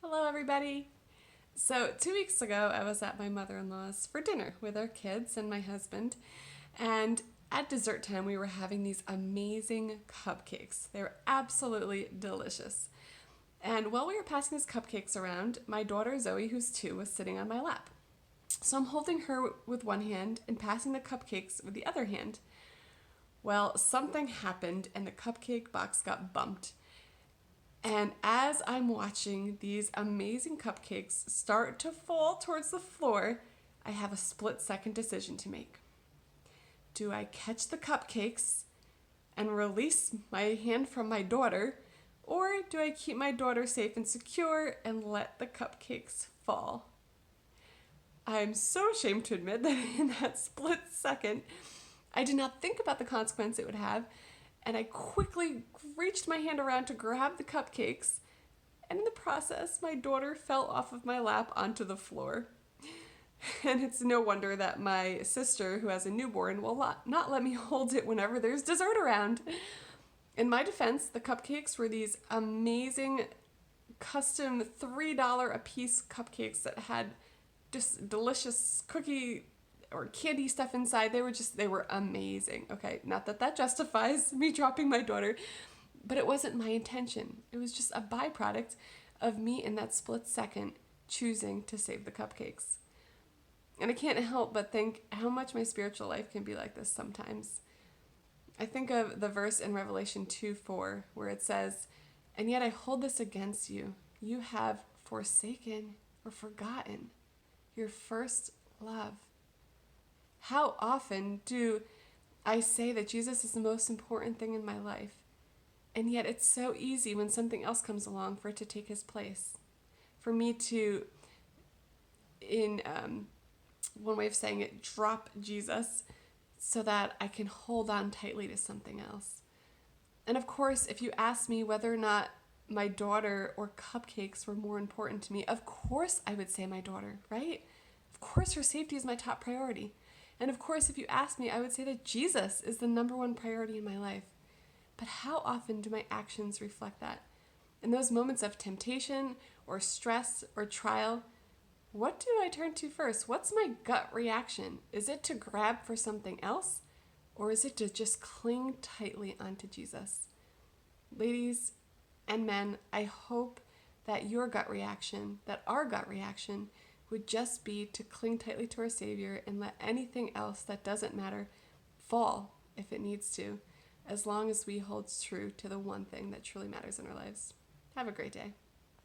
Hello, everybody. So, 2 weeks ago, I was at my mother in law's for dinner with our kids and my husband. And at dessert time, we were having these amazing cupcakes. They were absolutely delicious. And while we were passing these cupcakes around, my daughter Zoe, who's 2, was sitting on my lap. So, I'm holding her with one hand and passing the cupcakes with the other hand. Well, something happened and the cupcake box got bumped. And as I'm watching these amazing cupcakes start to fall towards the floor, I have a split-second decision to make. Do I catch the cupcakes and release my hand from my daughter, or do I keep my daughter safe and secure and let the cupcakes fall? I'm so ashamed to admit that in that split second, I did not think about the consequence it would have, and I quickly reached my hand around to grab the cupcakes, and in the process, my daughter fell off of my lap onto the floor. And it's no wonder that my sister, who has a newborn, will not let me hold it whenever there's dessert around. In my defense, the cupcakes were these amazing custom $3 a piece cupcakes that had just delicious cookie or candy stuff inside. They were amazing. Okay, not that that justifies me dropping my daughter, but it wasn't my intention. It was just a byproduct of me in that split second choosing to save the cupcakes. And I can't help but think how much my spiritual life can be like this sometimes. I think of the verse in Revelation 2:4 where it says, "And yet I hold this against you. You have forsaken or forgotten your first love." How often do I say that Jesus is the most important thing in my life? And yet it's so easy when something else comes along for it to take his place. For me to, in one way of saying it, drop Jesus so that I can hold on tightly to something else. And of course, if you ask me whether or not my daughter or cupcakes were more important to me, of course I would say my daughter, right? Of course her safety is my top priority. And of course, if you ask me, I would say that Jesus is the number one priority in my life. But how often do my actions reflect that? In those moments of temptation or stress or trial, what do I turn to first? What's my gut reaction? Is it to grab for something else? Or is it to just cling tightly onto Jesus? Ladies and men, I hope that your gut reaction, that our gut reaction, would just be to cling tightly to our Savior and let anything else that doesn't matter fall if it needs to, as long as we hold true to the one thing that truly matters in our lives. Have a great day.